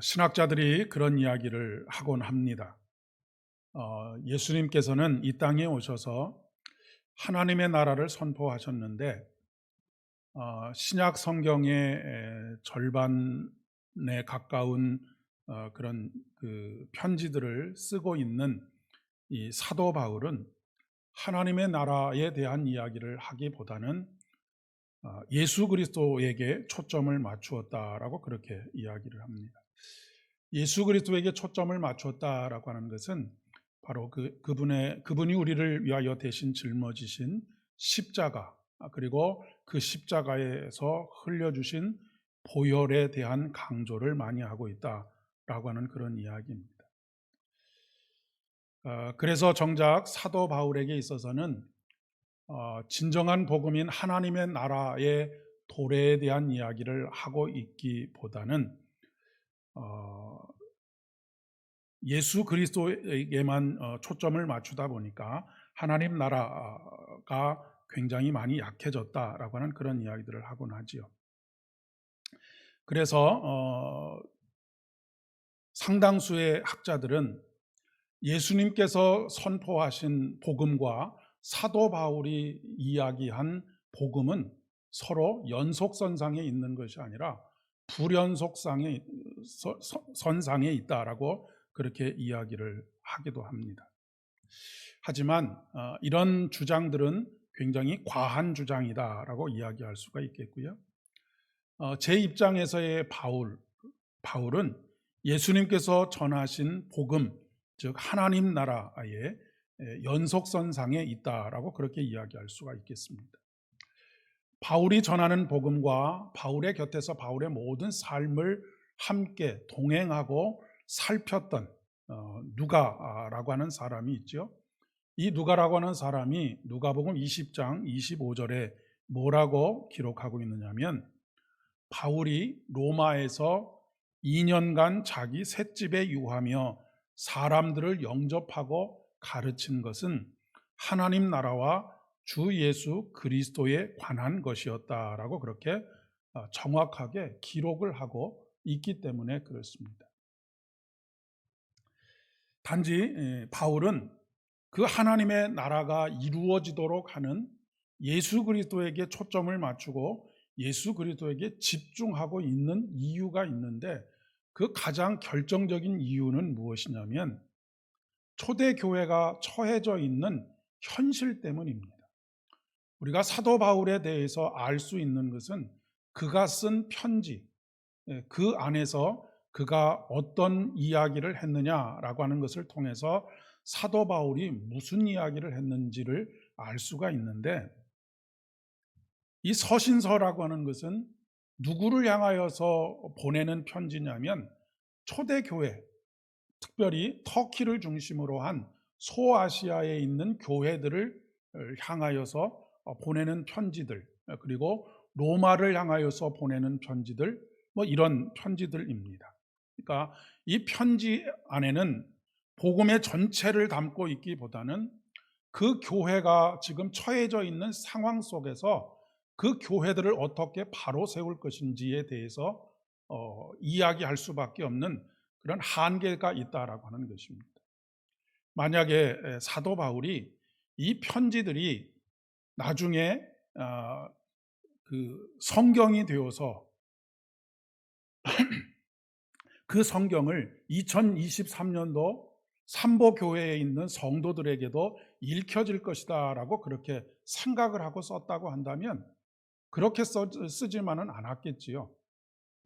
신학자들이 그런 이야기를 하곤 합니다. 예수님께서는 이 땅에 오셔서 하나님의 나라를 선포하셨는데, 신약 성경의 절반에 가까운 그런 그 편지들을 쓰고 있는 이 사도 바울은 하나님의 나라에 대한 이야기를 하기보다는 예수 그리스도에게 초점을 맞추었다라고 그렇게 이야기를 합니다. 예수 그리스도에게 초점을 맞췄다라고 하는 것은 바로 그분이 우리를 위하여 대신 짊어지신 십자가, 그리고 그 십자가에서 흘려주신 보혈에 대한 강조를 많이 하고 있다라고 하는 그런 이야기입니다. 그래서 정작 사도 바울에게 있어서는 진정한 복음인 하나님의 나라의 도래에 대한 이야기를 하고 있기보다는 어, 예수 그리스도에게만 초점을 맞추다 보니까 하나님 나라가 굉장히 많이 약해졌다라고 하는 그런 이야기들을 하곤 하지요. 그래서 상당수의 학자들은 예수님께서 선포하신 복음과 사도 바울이 이야기한 복음은 서로 연속선상에 있는 것이 아니라 불연속상에 선상에 있다라고 그렇게 이야기를 하기도 합니다. 하지만 이런 주장들은 굉장히 과한 주장이다라고 이야기할 수가 있겠고요. 제 입장에서의 바울은 예수님께서 전하신 복음, 즉 하나님 나라의 연속선상에 있다라고 그렇게 이야기할 수가 있겠습니다. 바울이 전하는 복음과 바울의 곁에서 바울의 모든 삶을 함께 동행하고 살폈던 누가라고 하는 사람이 있죠. 이 누가라고 하는 사람이 누가복음 20장 25절에 뭐라고 기록하고 있느냐면, 바울이 로마에서 2년간 자기 셋집에 유하며 사람들을 영접하고 가르친 것은 하나님 나라와 주 예수 그리스도에 관한 것이었다라고 그렇게 정확하게 기록을 하고 있기 때문에 그렇습니다. 단지 바울은 그 하나님의 나라가 이루어지도록 하는 예수 그리스도에게 초점을 맞추고 예수 그리스도에게 집중하고 있는 이유가 있는데, 그 가장 결정적인 이유는 무엇이냐면 초대교회가 처해져 있는 현실 때문입니다. 우리가 사도 바울에 대해서 알 수 있는 것은 그가 쓴 편지, 그 안에서 그가 어떤 이야기를 했느냐라고 하는 것을 통해서 사도 바울이 무슨 이야기를 했는지를 알 수가 있는데, 이 서신서라고 하는 것은 누구를 향하여서 보내는 편지냐면 초대교회, 특별히 터키를 중심으로 한 소아시아에 있는 교회들을 향하여서 보내는 편지들, 그리고 로마를 향하여서 보내는 편지들, 뭐 이런 편지들입니다. 그러니까 이 편지 안에는 복음의 전체를 담고 있기보다는 그 교회가 지금 처해져 있는 상황 속에서 그 교회들을 어떻게 바로 세울 것인지에 대해서 이야기할 수밖에 없는 그런 한계가 있다라고 하는 것입니다. 만약에 사도 바울이 이 편지들이 나중에 그 성경이 되어서 그 성경을 2023년도 삼보교회에 있는 성도들에게도 읽혀질 것이다라고 그렇게 생각을 하고 썼다고 한다면 그렇게 쓰지만은 않았겠지요.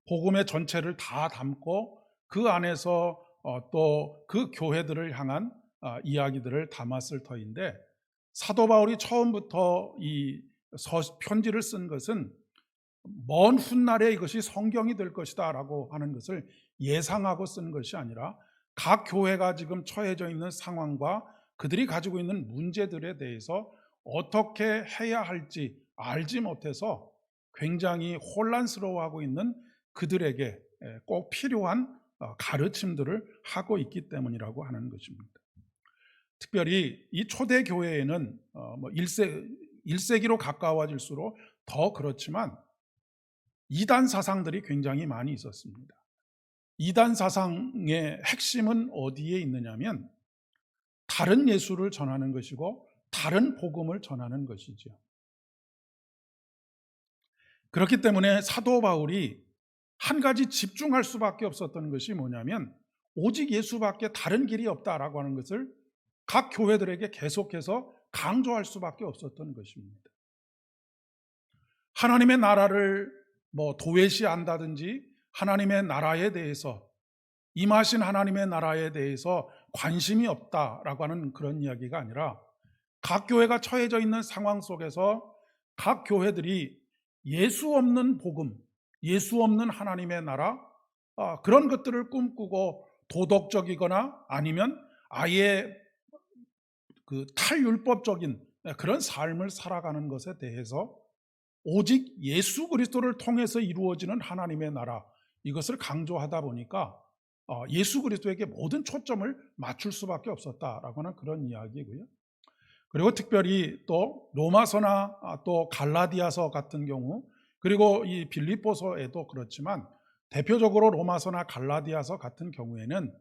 복음의 전체를 다 담고 그 안에서 또 그 교회들을 향한 이야기들을 담았을 터인데, 사도 바울이 처음부터 이 편지를 쓴 것은 먼 훗날에 이것이 성경이 될 것이다 라고 하는 것을 예상하고 쓴 것이 아니라 각 교회가 지금 처해져 있는 상황과 그들이 가지고 있는 문제들에 대해서 어떻게 해야 할지 알지 못해서 굉장히 혼란스러워하고 있는 그들에게 꼭 필요한 가르침들을 하고 있기 때문이라고 하는 것입니다. 특별히 이 초대교회에는 1세기로 가까워질수록 더 그렇지만 이단 사상들이 굉장히 많이 있었습니다. 이단 사상의 핵심은 어디에 있느냐면 다른 예수를 전하는 것이고 다른 복음을 전하는 것이죠. 그렇기 때문에 사도 바울이 한 가지 집중할 수밖에 없었던 것이 뭐냐면 오직 예수밖에 다른 길이 없다라고 하는 것을 각 교회들에게 계속해서 강조할 수밖에 없었던 것입니다. 하나님의 나라를 도외시한다든지 하나님의 나라에 대해서 임하신 하나님의 나라에 대해서 관심이 없다라고 하는 그런 이야기가 아니라 각 교회가 처해져 있는 상황 속에서 각 교회들이 예수 없는 복음, 예수 없는 하나님의 나라, 그런 것들을 꿈꾸고 도덕적이거나 아니면 아예 그 탈율법적인 그런 삶을 살아가는 것에 대해서 오직 예수 그리스도를 통해서 이루어지는 하나님의 나라, 이것을 강조하다 보니까 예수 그리스도에게 모든 초점을 맞출 수밖에 없었다라고 하는 그런 이야기고요. 그리고 특별히 또 로마서나 또 갈라디아서 같은 경우, 그리고 이 빌립보서에도 그렇지만 대표적으로 로마서나 갈라디아서 같은 경우에는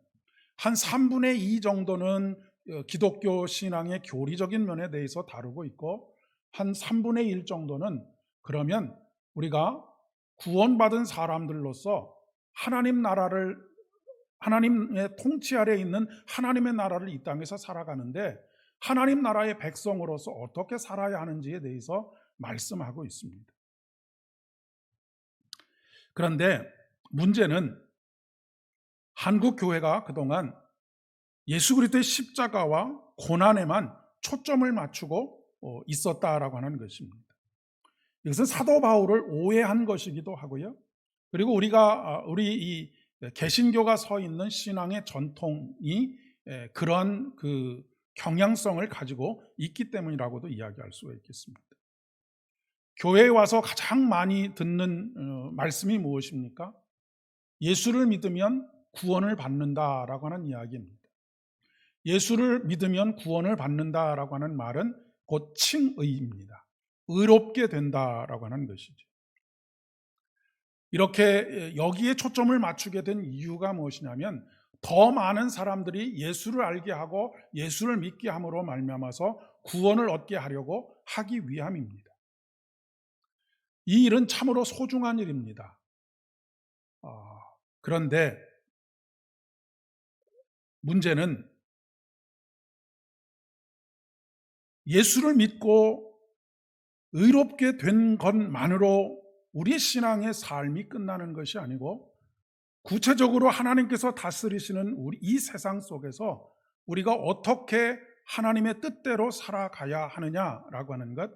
한 3분의 2 정도는 기독교 신앙의 교리적인 면에 대해서 다루고 있고, 한 3분의 1 정도는 그러면 우리가 구원받은 사람들로서 하나님 나라를, 하나님의 통치 아래에 있는 하나님의 나라를 이 땅에서 살아가는데 하나님 나라의 백성으로서 어떻게 살아야 하는지에 대해서 말씀하고 있습니다. 그런데 문제는 한국 교회가 그동안 예수 그리스도의 십자가와 고난에만 초점을 맞추고 있었다라고 하는 것입니다. 이것은 사도 바울을 오해한 것이기도 하고요. 그리고 우리 이 개신교가 서 있는 신앙의 전통이 그런 그 경향성을 가지고 있기 때문이라고도 이야기할 수가 있겠습니다. 교회에 와서 가장 많이 듣는 말씀이 무엇입니까? 예수를 믿으면 구원을 받는다라고 하는 이야기입니다. 예수를 믿으면 구원을 받는다라고 하는 말은 곧 칭의입니다. 의롭게 된다라고 하는 것이죠. 이렇게 여기에 초점을 맞추게 된 이유가 무엇이냐면 더 많은 사람들이 예수를 알게 하고 예수를 믿게 함으로 말미암아서 구원을 얻게 하려고 하기 위함입니다. 이 일은 참으로 소중한 일입니다. 그런데 문제는 예수를 믿고 의롭게 된 것만으로 우리의 신앙의 삶이 끝나는 것이 아니고 구체적으로 하나님께서 다스리시는 우리 이 세상 속에서 우리가 어떻게 하나님의 뜻대로 살아가야 하느냐라고 하는 것,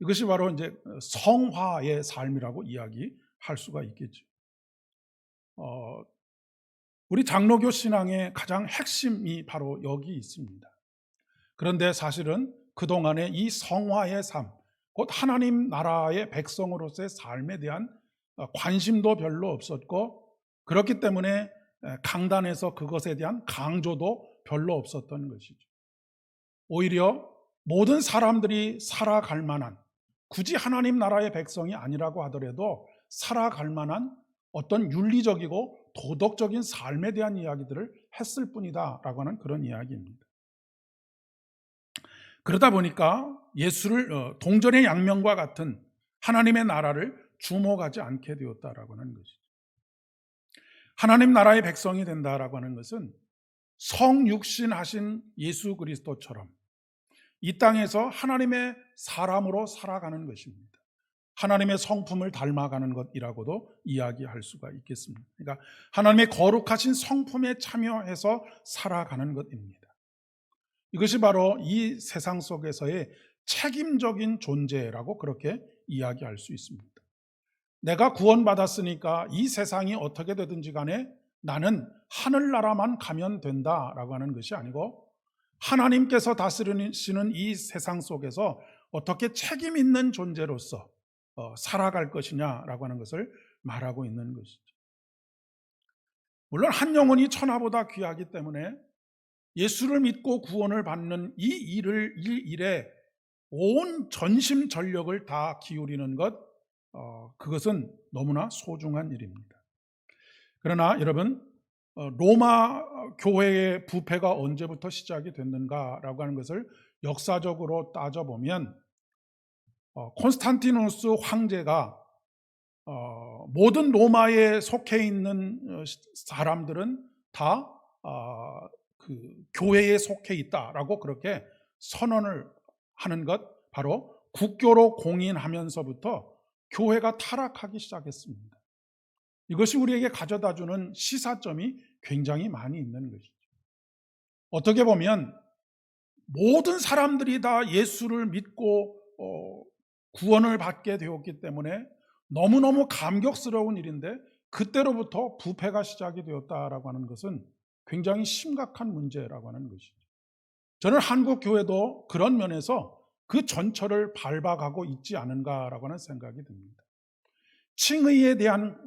이것이 바로 이제 성화의 삶이라고 이야기할 수가 있겠죠. 우리 장로교 신앙의 가장 핵심이 바로 여기 있습니다. 그런데 사실은 그동안의 이 성화의 삶, 곧 하나님 나라의 백성으로서의 삶에 대한 관심도 별로 없었고, 그렇기 때문에 강단에서 그것에 대한 강조도 별로 없었던 것이죠. 오히려 모든 사람들이 살아갈 만한, 굳이 하나님 나라의 백성이 아니라고 하더라도 살아갈 만한 어떤 윤리적이고 도덕적인 삶에 대한 이야기들을 했을 뿐이다라고 하는 그런 이야기입니다. 그러다 보니까 예수를 동전의 양면과 같은 하나님의 나라를 주목하지 않게 되었다라고 하는 것이죠. 하나님 나라의 백성이 된다라고 하는 것은 성육신하신 예수 그리스도처럼 이 땅에서 하나님의 사람으로 살아가는 것입니다. 하나님의 성품을 닮아가는 것이라고도 이야기할 수가 있겠습니다. 그러니까 하나님의 거룩하신 성품에 참여해서 살아가는 것입니다. 이것이 바로 이 세상 속에서의 책임적인 존재라고 그렇게 이야기할 수 있습니다. 내가 구원받았으니까 이 세상이 어떻게 되든지 간에 나는 하늘나라만 가면 된다라고 하는 것이 아니고 하나님께서 다스리시는 이 세상 속에서 어떻게 책임 있는 존재로서 살아갈 것이냐라고 하는 것을 말하고 있는 것이죠. 물론 한 영혼이 천하보다 귀하기 때문에 예수를 믿고 구원을 받는 이 일에 온 전심 전력을 다 기울이는 것, 그것은 너무나 소중한 일입니다. 그러나 여러분, 로마 교회의 부패가 언제부터 시작이 됐는가라고 하는 것을 역사적으로 따져보면 콘스탄티누스 황제가 모든 로마에 속해 있는 사람들은 다 그 교회에 속해 있다라고 그렇게 선언을 하는 것, 바로 국교로 공인하면서부터 교회가 타락하기 시작했습니다. 이것이 우리에게 가져다주는 시사점이 굉장히 많이 있는 것이죠. 어떻게 보면 모든 사람들이 다 예수를 믿고 구원을 받게 되었기 때문에 너무너무 감격스러운 일인데, 그때로부터 부패가 시작이 되었다라고 하는 것은 굉장히 심각한 문제라고 하는 것이죠. 저는 한국 교회도 그런 면에서 그 전철을 밟아가고 있지 않은가라고 하는 생각이 듭니다. 칭의에 대한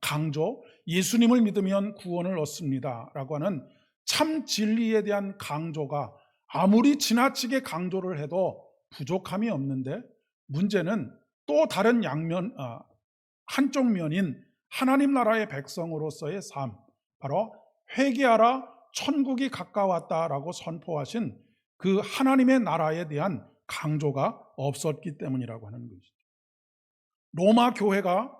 강조, 예수님을 믿으면 구원을 얻습니다라고 하는 참 진리에 대한 강조가 아무리 지나치게 강조를 해도 부족함이 없는데, 문제는 또 다른 한쪽 면인 하나님 나라의 백성으로서의 삶, 바로 회개하라 천국이 가까웠다라고 선포하신 그 하나님의 나라에 대한 강조가 없었기 때문이라고 하는 것이죠. 로마 교회가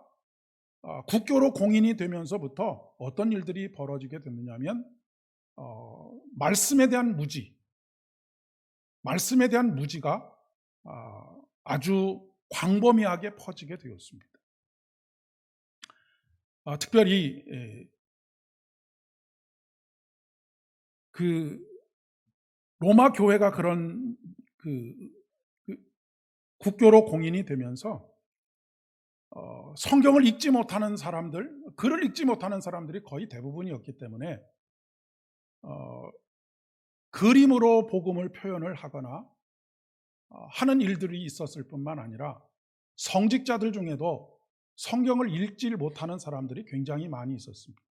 국교로 공인이 되면서부터 어떤 일들이 벌어지게 됐느냐면 말씀에 대한 무지가 아주 광범위하게 퍼지게 되었습니다. 특별히 그 로마 교회가 그런 국교로 공인이 되면서 성경을 읽지 못하는 사람들, 글을 읽지 못하는 사람들이 거의 대부분이었기 때문에 그림으로 복음을 표현을 하거나 하는 일들이 있었을 뿐만 아니라 성직자들 중에도 성경을 읽지 못하는 사람들이 굉장히 많이 있었습니다.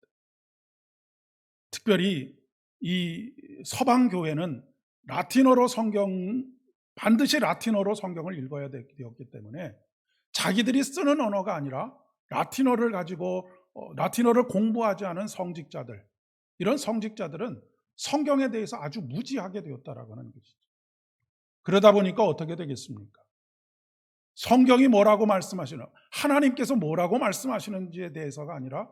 특별히 이 서방 교회는 반드시 라틴어로 성경을 읽어야 되었기 때문에 자기들이 쓰는 언어가 아니라 라틴어를 가지고 라틴어를 공부하지 않은 성직자들, 이런 성직자들은 성경에 대해서 아주 무지하게 되었다라고 하는 것이죠. 그러다 보니까 어떻게 되겠습니까? 성경이 뭐라고 하나님께서 뭐라고 말씀하시는지에 대해서가 아니라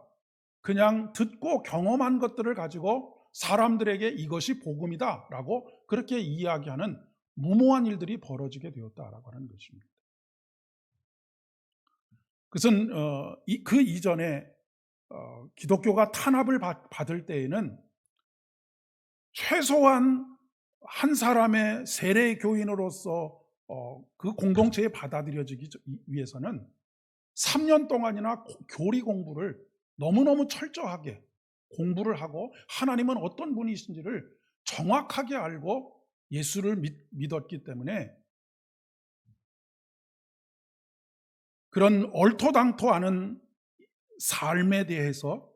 그냥 듣고 경험한 것들을 가지고 사람들에게 이것이 복음이다라고 그렇게 이야기하는 무모한 일들이 벌어지게 되었다라고 하는 것입니다. 그것은 그 이전에 기독교가 탄압을 받을 때에는 최소한 한 사람의 세례 교인으로서 그 공동체에 받아들여지기 위해서는 3년 동안이나 교리 공부를 너무너무 철저하게 공부를 하고 하나님은 어떤 분이신지를 정확하게 알고 예수를 믿었기 때문에 그런 얼토당토하는 삶에 대해서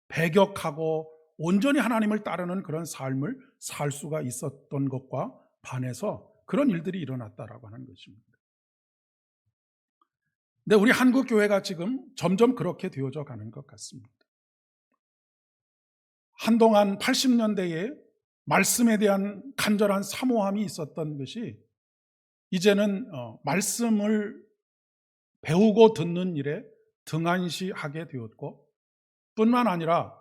배격하고 온전히 하나님을 따르는 그런 삶을 살 수가 있었던 것과 반해서 그런 일들이 일어났다라고 하는 것입니다. 근데 우리 한국 교회가 지금 점점 그렇게 되어져 가는 것 같습니다. 한동안 80년대에 말씀에 대한 간절한 사모함이 있었던 것이 이제는 말씀을 배우고 듣는 일에 등한시하게 되었고, 뿐만 아니라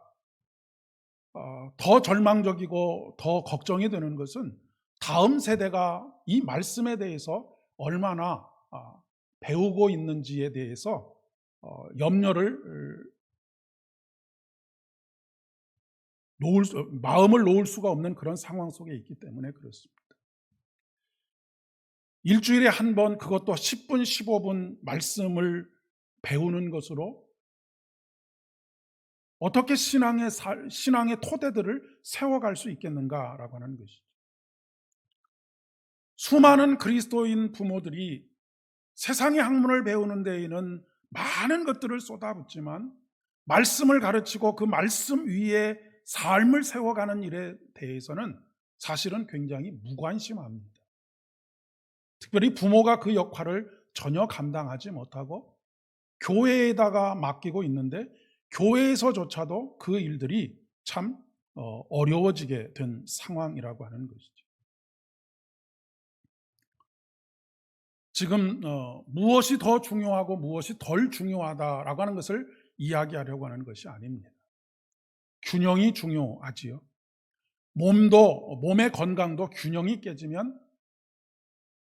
더 절망적이고 더 걱정이 되는 것은 다음 세대가 이 말씀에 대해서 얼마나 배우고 있는지에 대해서 마음을 놓을 수가 없는 그런 상황 속에 있기 때문에 그렇습니다. 일주일에 한 번, 그것도 10분, 15분 말씀을 배우는 것으로 어떻게 신앙의 토대들을 세워갈 수 있겠는가라고 하는 것이죠. 수많은 그리스도인 부모들이 세상의 학문을 배우는 데에는 많은 것들을 쏟아붓지만 말씀을 가르치고 그 말씀 위에 삶을 세워가는 일에 대해서는 사실은 굉장히 무관심합니다. 특별히 부모가 그 역할을 전혀 감당하지 못하고 교회에다가 맡기고 있는데, 교회에서조차도 그 일들이 참 어려워지게 된 상황이라고 하는 것이죠. 지금 무엇이 더 중요하고 무엇이 덜 중요하다라고 하는 것을 이야기하려고 하는 것이 아닙니다. 균형이 중요하지요. 몸의 건강도 균형이 깨지면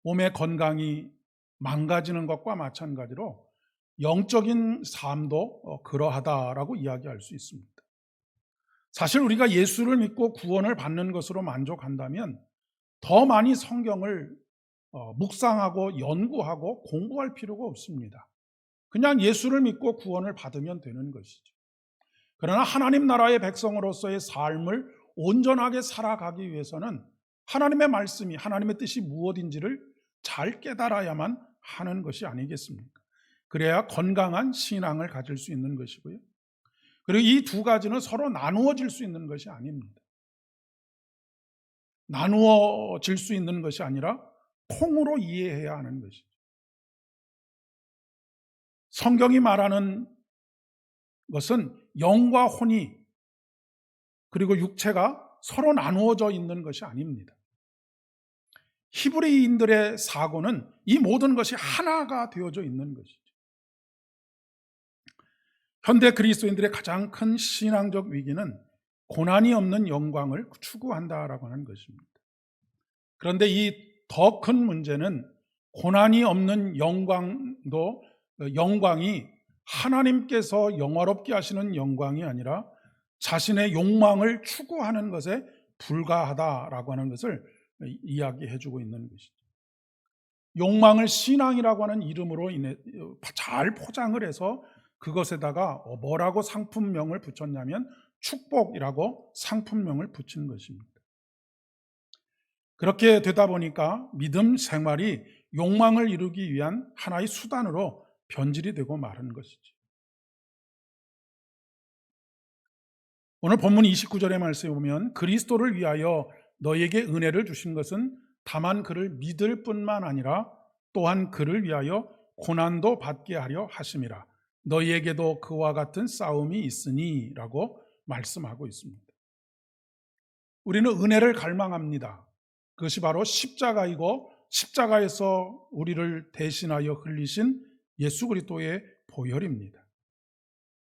몸의 건강이 망가지는 것과 마찬가지로 영적인 삶도 그러하다라고 이야기할 수 있습니다. 사실 우리가 예수를 믿고 구원을 받는 것으로 만족한다면 더 많이 성경을 묵상하고 연구하고 공부할 필요가 없습니다. 그냥 예수를 믿고 구원을 받으면 되는 것이죠. 그러나 하나님 나라의 백성으로서의 삶을 온전하게 살아가기 위해서는 하나님의 말씀이, 하나님의 뜻이 무엇인지를 잘 깨달아야만 하는 것이 아니겠습니까? 그래야 건강한 신앙을 가질 수 있는 것이고요. 그리고 이 두 가지는 서로 나누어질 수 있는 것이 아닙니다. 나누어질 수 있는 것이 아니라 통으로 이해해야 하는 것이죠. 성경이 말하는 것은 영과 혼이 그리고 육체가 서로 나누어져 있는 것이 아닙니다. 히브리인들의 사고는 이 모든 것이 하나가 되어져 있는 것이죠. 현대 그리스도인들의 가장 큰 신앙적 위기는 고난이 없는 영광을 추구한다라고 하는 것입니다. 그런데 이 더 큰 문제는 고난이 없는 영광이 하나님께서 영화롭게 하시는 영광이 아니라 자신의 욕망을 추구하는 것에 불과하다라고 하는 것을 이야기해 주고 있는 것이죠. 욕망을 신앙이라고 하는 이름으로 인해 잘 포장을 해서 그것에다가 뭐라고 상품명을 붙였냐면 축복이라고 상품명을 붙인 것입니다. 그렇게 되다 보니까 믿음 생활이 욕망을 이루기 위한 하나의 수단으로 변질이 되고 마는 것이죠. 오늘 본문 29절의 말씀에 보면 그리스도를 위하여 너에게 은혜를 주신 것은 다만 그를 믿을 뿐만 아니라 또한 그를 위하여 고난도 받게 하려 하심이라. 너희에게도 그와 같은 싸움이 있으니 라고 말씀하고 있습니다. 우리는 은혜를 갈망합니다. 그것이 바로 십자가이고 십자가에서 우리를 대신하여 흘리신 예수 그리스도의 보혈입니다.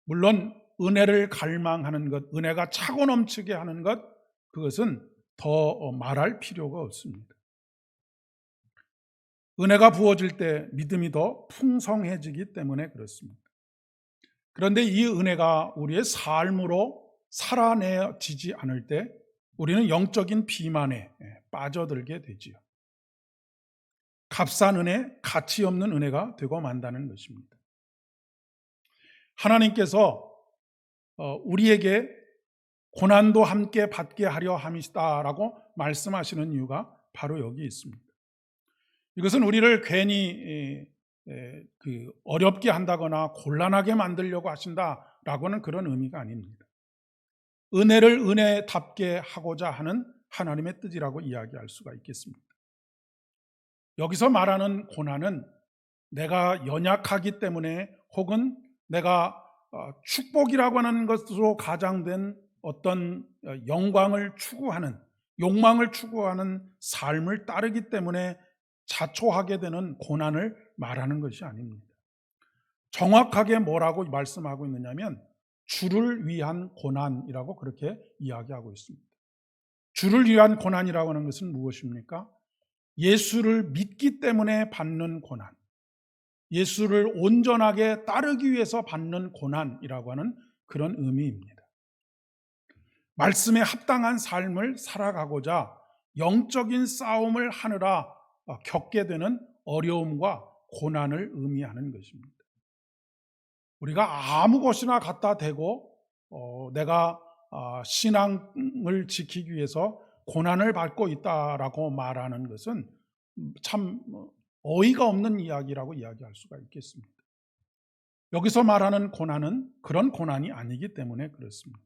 물론 은혜를 갈망하는 것, 은혜가 차고 넘치게 하는 것, 그것은 더 말할 필요가 없습니다. 은혜가 부어질 때 믿음이 더 풍성해지기 때문에 그렇습니다. 그런데 이 은혜가 우리의 삶으로 살아내지지 않을 때 우리는 영적인 비만에 빠져들게 되지요. 값싼 은혜, 가치 없는 은혜가 되고 만다는 것입니다. 하나님께서 우리에게 고난도 함께 받게 하려 함이시다라고 말씀하시는 이유가 바로 여기 있습니다. 이것은 우리를 괜히 어렵게 한다거나 곤란하게 만들려고 하신다라고는 그런 의미가 아닙니다. 은혜를 은혜답게 하고자 하는 하나님의 뜻이라고 이야기할 수가 있겠습니다. 여기서 말하는 고난은 내가 연약하기 때문에 혹은 내가 축복이라고 하는 것으로 가장된 어떤 영광을 추구하는, 욕망을 추구하는 삶을 따르기 때문에 자초하게 되는 고난을 말하는 것이 아닙니다. 정확하게 뭐라고 말씀하고 있느냐면 주를 위한 고난이라고 그렇게 이야기하고 있습니다. 주를 위한 고난이라고 하는 것은 무엇입니까? 예수를 믿기 때문에 받는 고난, 예수를 온전하게 따르기 위해서 받는 고난이라고 하는 그런 의미입니다. 말씀에 합당한 삶을 살아가고자 영적인 싸움을 하느라 겪게 되는 어려움과 고난을 의미하는 것입니다. 우리가 아무 곳이나 갖다 대고 내가 신앙을 지키기 위해서 고난을 받고 있다라고 말하는 것은 참 어이가 없는 이야기라고 이야기할 수가 있겠습니다. 여기서 말하는 고난은 그런 고난이 아니기 때문에 그렇습니다.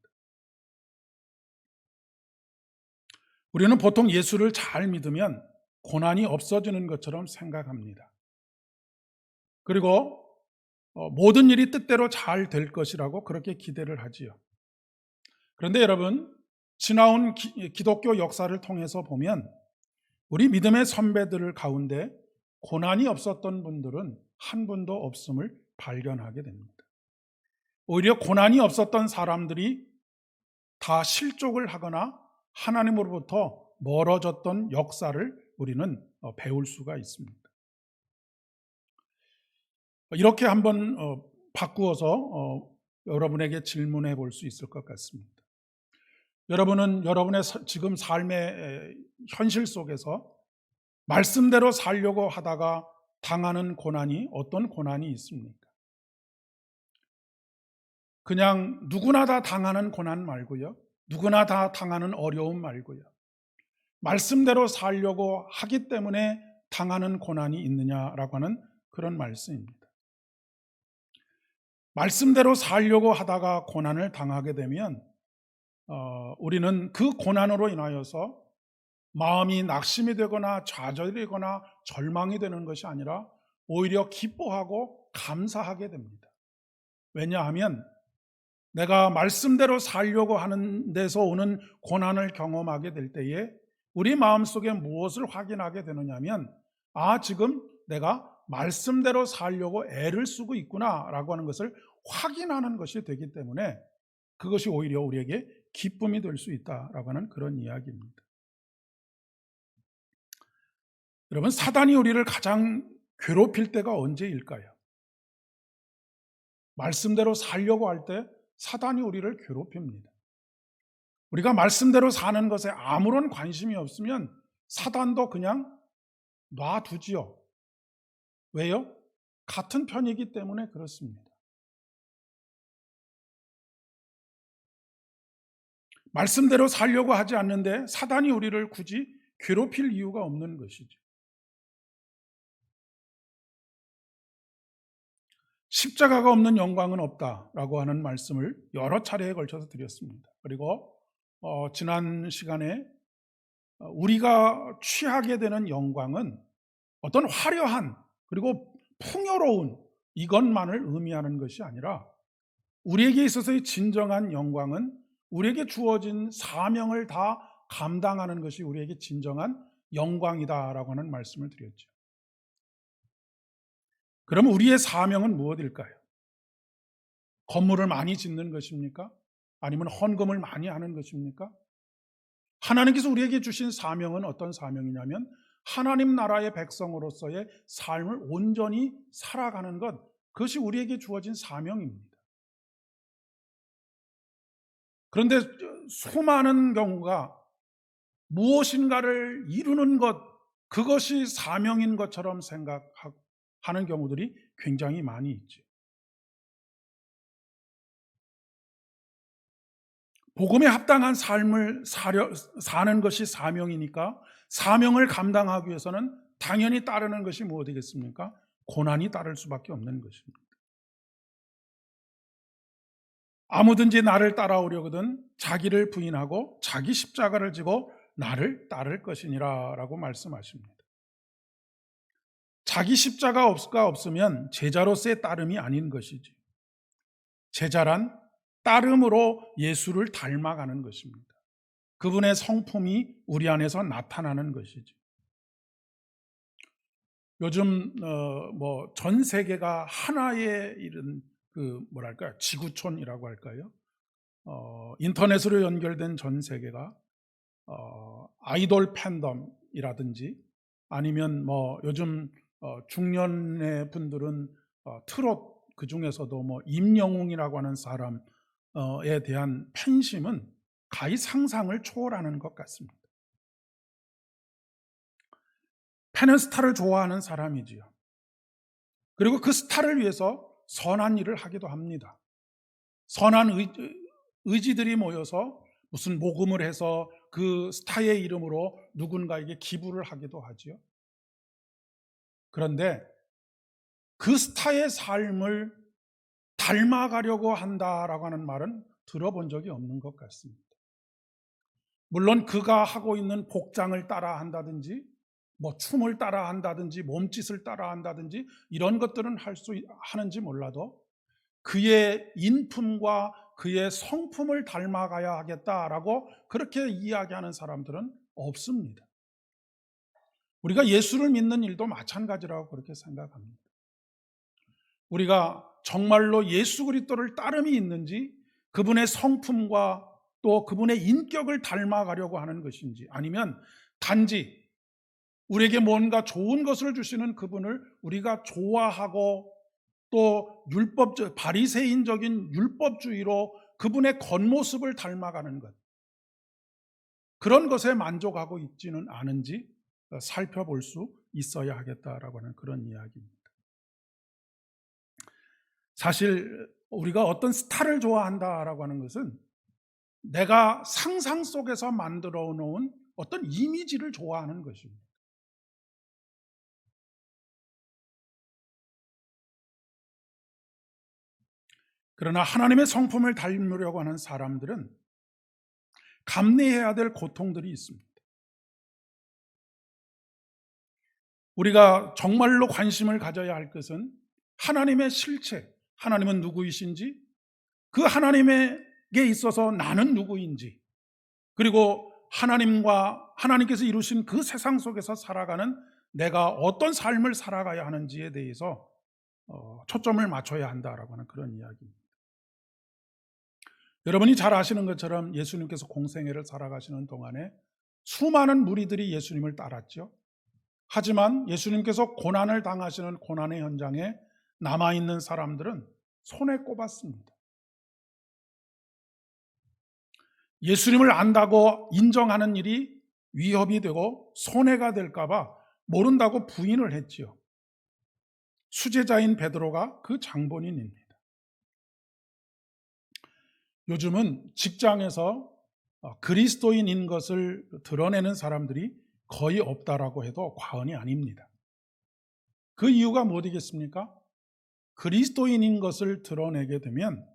우리는 보통 예수를 잘 믿으면 고난이 없어지는 것처럼 생각합니다. 그리고 모든 일이 뜻대로 잘 될 것이라고 그렇게 기대를 하지요. 그런데 여러분, 지나온 기독교 역사를 통해서 보면 우리 믿음의 선배들 가운데 고난이 없었던 분들은 한 분도 없음을 발견하게 됩니다. 오히려 고난이 없었던 사람들이 다 실족을 하거나 하나님으로부터 멀어졌던 역사를 우리는 배울 수가 있습니다. 이렇게 한번 바꾸어서 여러분에게 질문해 볼 수 있을 것 같습니다. 여러분은 여러분의 지금 삶의 현실 속에서 말씀대로 살려고 하다가 당하는 고난이 어떤 고난이 있습니까? 그냥 누구나 다 당하는 고난 말고요. 누구나 다 당하는 어려움 말고요. 말씀대로 살려고 하기 때문에 당하는 고난이 있느냐라고 하는 그런 말씀입니다. 말씀대로 살려고 하다가 고난을 당하게 되면 우리는 그 고난으로 인하여서 마음이 낙심이 되거나 좌절되거나 절망이 되는 것이 아니라 오히려 기뻐하고 감사하게 됩니다. 왜냐하면 내가 말씀대로 살려고 하는 데서 오는 고난을 경험하게 될 때에 우리 마음속에 무엇을 확인하게 되느냐면 지금 내가 말씀대로 살려고 애를 쓰고 있구나라고 하는 것을 확인하는 것이 되기 때문에 그것이 오히려 우리에게 기쁨이 될 수 있다라고 하는 그런 이야기입니다. 여러분, 사단이 우리를 가장 괴롭힐 때가 언제일까요? 말씀대로 살려고 할 때 사단이 우리를 괴롭힙니다. 우리가 말씀대로 사는 것에 아무런 관심이 없으면 사단도 그냥 놔두지요. 왜요? 같은 편이기 때문에 그렇습니다. 말씀대로 살려고 하지 않는데 사단이 우리를 굳이 괴롭힐 이유가 없는 것이죠. 십자가가 없는 영광은 없다라고 하는 말씀을 여러 차례에 걸쳐서 드렸습니다. 그리고 지난 시간에 우리가 취하게 되는 영광은 어떤 화려한 그리고 풍요로운 이것만을 의미하는 것이 아니라 우리에게 있어서의 진정한 영광은 우리에게 주어진 사명을 다 감당하는 것이 우리에게 진정한 영광이다라고 하는 말씀을 드렸죠. 그럼 우리의 사명은 무엇일까요? 건물을 많이 짓는 것입니까? 아니면 헌금을 많이 하는 것입니까? 하나님께서 우리에게 주신 사명은 어떤 사명이냐면 하나님 나라의 백성으로서의 삶을 온전히 살아가는 것, 그것이 우리에게 주어진 사명입니다. 그런데 수많은 경우가 무엇인가를 이루는 것, 그것이 사명인 것처럼 생각하는 경우들이 굉장히 많이 있죠. 복음에 합당한 삶을 사는 것이 사명이니까 사명을 감당하기 위해서는 당연히 따르는 것이 무엇이겠습니까? 고난이 따를 수밖에 없는 것입니다. 아무든지 나를 따라오려거든 자기를 부인하고 자기 십자가를 지고 나를 따를 것이니라 라고 말씀하십니다. 자기 십자가가 없으면 제자로서의 따름이 아닌 것이지. 제자란 따름으로 예수를 닮아가는 것입니다. 그분의 성품이 우리 안에서 나타나는 것이지. 요즘 전 세계가 하나의 이런 지구촌이라고 할까요? 인터넷으로 연결된 전 세계가 아이돌 팬덤이라든지 아니면 요즘 중년의 분들은 트롯 그 중에서도 임영웅이라고 하는 사람에 대한 팬심은 가히 상상을 초월하는 것 같습니다. 팬은 스타를 좋아하는 사람이지요. 그리고 그 스타를 위해서 선한 일을 하기도 합니다. 선한 의지들이 모여서 무슨 모금을 해서 그 스타의 이름으로 누군가에게 기부를 하기도 하지요. 그런데 그 스타의 삶을 닮아가려고 한다라고 하는 말은 들어본 적이 없는 것 같습니다. 물론 그가 하고 있는 복장을 따라 한다든지 뭐 춤을 따라 한다든지 몸짓을 따라 한다든지 이런 것들은 하는지 몰라도 그의 인품과 그의 성품을 닮아가야 하겠다라고 그렇게 이야기하는 사람들은 없습니다. 우리가 예수를 믿는 일도 마찬가지라고 그렇게 생각합니다. 우리가 정말로 예수 그리스도를 따름이 있는지, 그분의 성품과 또 그분의 인격을 닮아가려고 하는 것인지, 아니면 단지 우리에게 뭔가 좋은 것을 주시는 그분을 우리가 좋아하고 또 바리새인적인 율법주의로 그분의 겉모습을 닮아가는 것, 그런 것에 만족하고 있지는 않은지 살펴볼 수 있어야 하겠다라고 하는 그런 이야기입니다. 사실 우리가 어떤 스타를 좋아한다라고 하는 것은 내가 상상 속에서 만들어 놓은 어떤 이미지를 좋아하는 것입니다. 그러나 하나님의 성품을 닮으려고 하는 사람들은 감내해야 될 고통들이 있습니다. 우리가 정말로 관심을 가져야 할 것은 하나님의 실체, 하나님은 누구이신지, 그 하나님에게 있어서 나는 누구인지, 그리고 하나님께서 이루신 그 세상 속에서 살아가는 내가 어떤 삶을 살아가야 하는지에 대해서 초점을 맞춰야 한다라고 하는 그런 이야기입니다. 여러분이 잘 아시는 것처럼 예수님께서 공생애를 살아가시는 동안에 수많은 무리들이 예수님을 따랐죠. 하지만 예수님께서 고난을 당하시는 고난의 현장에 남아있는 사람들은 손에 꼽았습니다. 예수님을 안다고 인정하는 일이 위협이 되고 손해가 될까봐 모른다고 부인을 했지요. 수제자인 베드로가 그 장본인입니다. 요즘은 직장에서 그리스도인인 것을 드러내는 사람들이 거의 없다라고 해도 과언이 아닙니다. 그 이유가 뭐겠습니까? 그리스도인인 것을 드러내게 되면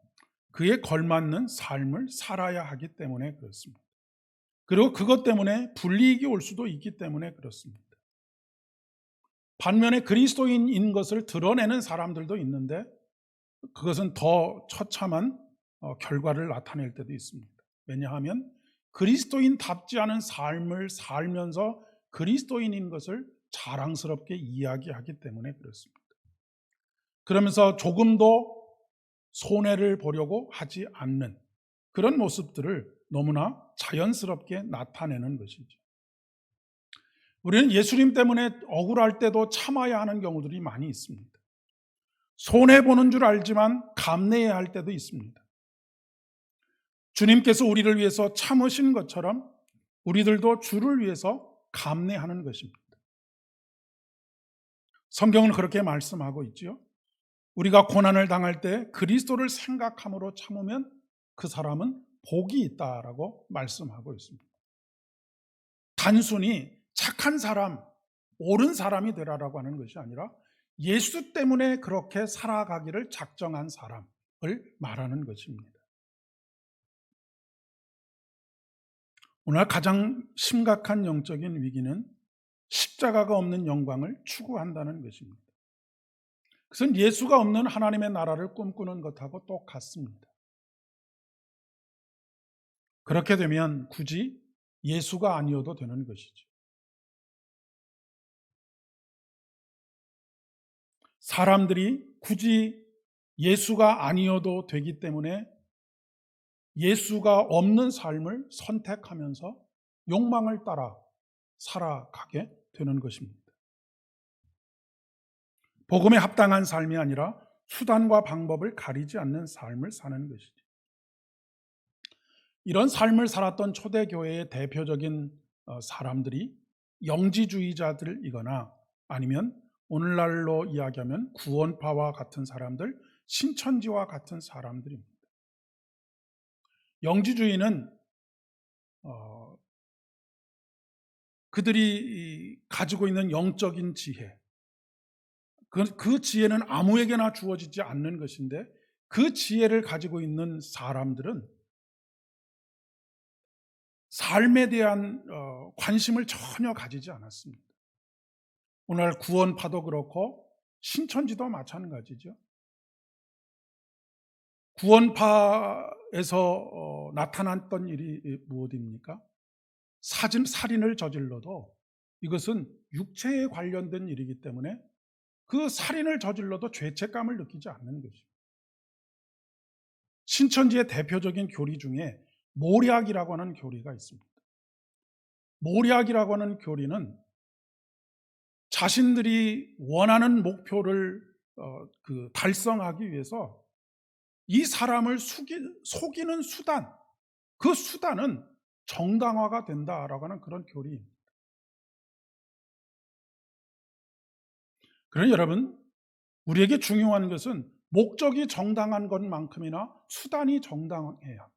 그에 걸맞는 삶을 살아야 하기 때문에 그렇습니다. 그리고 그것 때문에 불이익이 올 수도 있기 때문에 그렇습니다. 반면에 그리스도인인 것을 드러내는 사람들도 있는데 그것은 더 처참한 결과를 나타낼 때도 있습니다. 왜냐하면 그리스도인답지 않은 삶을 살면서 그리스도인인 것을 자랑스럽게 이야기하기 때문에 그렇습니다. 그러면서 조금도 손해를 보려고 하지 않는 그런 모습들을 너무나 자연스럽게 나타내는 것이죠. 우리는 예수님 때문에 억울할 때도 참아야 하는 경우들이 많이 있습니다. 손해보는 줄 알지만 감내해야 할 때도 있습니다. 주님께서 우리를 위해서 참으신 것처럼 우리들도 주를 위해서 감내하는 것입니다. 성경은 그렇게 말씀하고 있지요. 우리가 고난을 당할 때 그리스도를 생각함으로 참으면 그 사람은 복이 있다라고 말씀하고 있습니다. 단순히 착한 사람, 옳은 사람이 되라라고 하는 것이 아니라 예수 때문에 그렇게 살아가기를 작정한 사람을 말하는 것입니다. 오늘 가장 심각한 영적인 위기는 십자가가 없는 영광을 추구한다는 것입니다. 그것은 예수가 없는 하나님의 나라를 꿈꾸는 것하고 똑같습니다. 그렇게 되면 굳이 예수가 아니어도 되는 것이죠. 사람들이 굳이 예수가 아니어도 되기 때문에 예수가 없는 삶을 선택하면서 욕망을 따라 살아가게 되는 것입니다. 복음에 합당한 삶이 아니라 수단과 방법을 가리지 않는 삶을 사는 것이죠. 이런 삶을 살았던 초대교회의 대표적인 사람들이 영지주의자들이거나 아니면 오늘날로 이야기하면 구원파와 같은 사람들, 신천지와 같은 사람들입니다. 영지주의는 그들이 가지고 있는 영적인 지혜, 그 지혜는 아무에게나 주어지지 않는 것인데 그 지혜를 가지고 있는 사람들은 삶에 대한 관심을 전혀 가지지 않았습니다. 오늘날 구원파도 그렇고 신천지도 마찬가지죠. 구원파에서 나타났던 일이 무엇입니까? 살인을 저질러도 이것은 육체에 관련된 일이기 때문에 그 살인을 저질러도 죄책감을 느끼지 않는 것입니다. 신천지의 대표적인 교리 중에 모략이라고 하는 교리가 있습니다. 모략이라고 하는 교리는 자신들이 원하는 목표를 달성하기 위해서 이 사람을 속이는 수단, 그 수단은 정당화가 된다라고 하는 그런 교리입니다. 그러나 여러분, 우리에게 중요한 것은 목적이 정당한 것만큼이나 수단이 정당해야 합니다.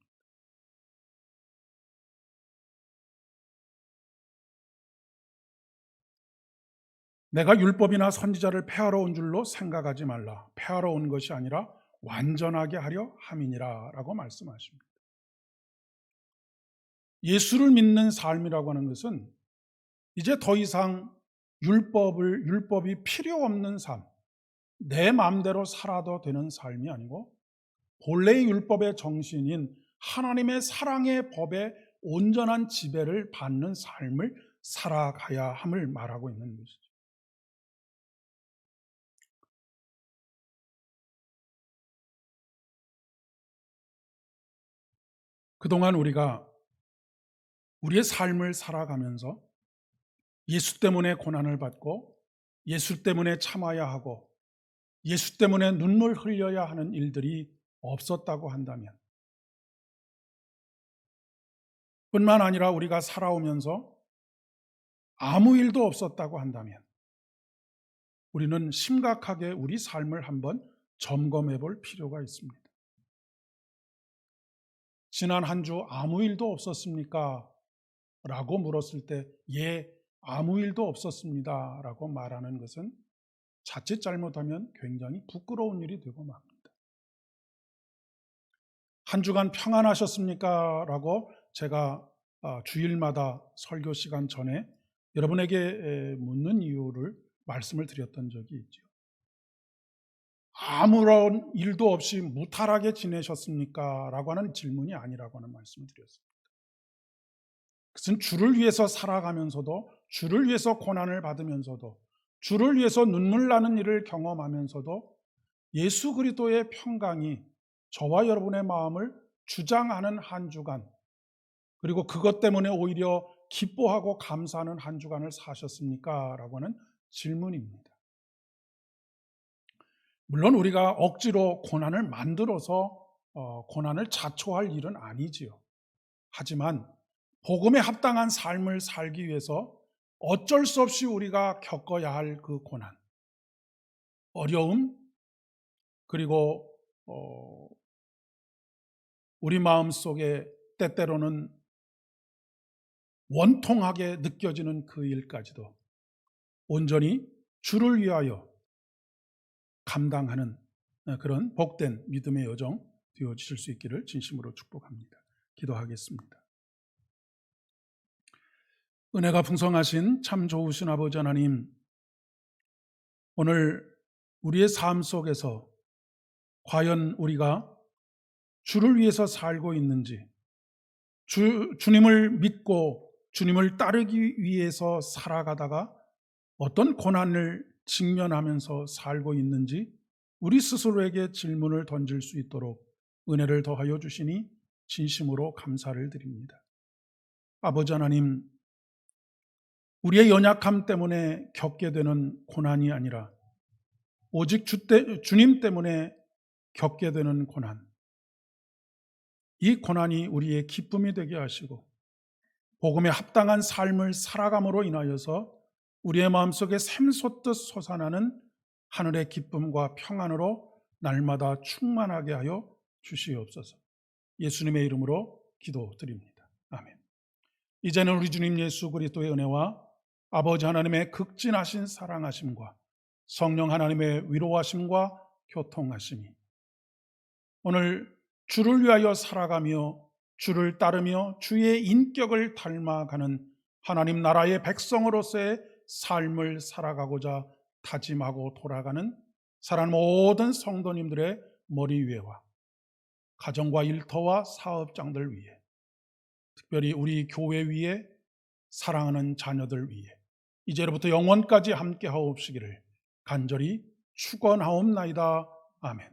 내가 율법이나 선지자를 폐하러 온 줄로 생각하지 말라. 폐하러 온 것이 아니라 완전하게 하려 함이니라 라고 말씀하십니다. 예수를 믿는 삶이라고 하는 것은 이제 더 이상 율법이 필요 없는 삶, 내 마음대로 살아도 되는 삶이 아니고 본래의 율법의 정신인 하나님의 사랑의 법에 온전한 지배를 받는 삶을 살아가야 함을 말하고 있는 것이죠. 그동안 우리가 우리의 삶을 살아가면서 예수 때문에 고난을 받고 예수 때문에 참아야 하고 예수 때문에 눈물 흘려야 하는 일들이 없었다고 한다면, 뿐만 아니라 우리가 살아오면서 아무 일도 없었다고 한다면 우리는 심각하게 우리 삶을 한번 점검해 볼 필요가 있습니다. 지난 한 주 아무 일도 없었습니까? 라고 물었을 때 예, 아무 일도 없었습니다 라고 말하는 것은 자칫 잘못하면 굉장히 부끄러운 일이 되고 맙니다. 한 주간 평안하셨습니까? 라고 제가 주일마다 설교 시간 전에 여러분에게 묻는 이유를 말씀을 드렸던 적이 있죠. 아무런 일도 없이 무탈하게 지내셨습니까? 라고 하는 질문이 아니라고 하는 말씀을 드렸습니다. 그것은 주를 위해서 살아가면서도, 주를 위해서 고난을 받으면서도, 주를 위해서 눈물 나는 일을 경험하면서도 예수 그리스도의 평강이 저와 여러분의 마음을 주장하는 한 주간, 그리고 그것 때문에 오히려 기뻐하고 감사하는 한 주간을 사셨습니까? 라고 하는 질문입니다. 물론 우리가 억지로 고난을 만들어서 고난을 자초할 일은 아니지요. 하지만 복음에 합당한 삶을 살기 위해서 어쩔 수 없이 우리가 겪어야 할 그 고난, 어려움, 그리고 우리 마음속에 때때로는 원통하게 느껴지는 그 일까지도 온전히 주를 위하여 감당하는 그런 복된 믿음의 여정 되어지실 수 있기를 진심으로 축복합니다. 기도하겠습니다. 은혜가 풍성하신 참 좋으신 아버지 하나님, 오늘 우리의 삶 속에서 과연 우리가 주를 위해서 살고 있는지, 주님을 믿고 주님을 따르기 위해서 살아가다가 어떤 고난을 직면하면서 살고 있는지 우리 스스로에게 질문을 던질 수 있도록 은혜를 더하여 주시니 진심으로 감사를 드립니다. 아버지 하나님, 우리의 연약함 때문에 겪게 되는 고난이 아니라 오직 주님 때문에 겪게 되는 고난, 이 고난이 우리의 기쁨이 되게 하시고 복음에 합당한 삶을 살아감으로 인하여서 우리의 마음속에 샘솟듯 솟아나는 하늘의 기쁨과 평안으로 날마다 충만하게 하여 주시옵소서. 예수님의 이름으로 기도드립니다. 아멘. 이제는 우리 주님 예수 그리스도의 은혜와 아버지 하나님의 극진하신 사랑하심과 성령 하나님의 위로하심과 교통하심이 오늘 주를 위하여 살아가며 주를 따르며 주의 인격을 닮아가는 하나님 나라의 백성으로서의 삶을 살아가고자 다짐하고 돌아가는 사랑하는 모든 성도님들의 머리 위에와 가정과 일터와 사업장들 위에, 특별히 우리 교회 위에, 사랑하는 자녀들 위에 이제로부터 영원까지 함께 하옵시기를 간절히 축원하옵나이다. 아멘.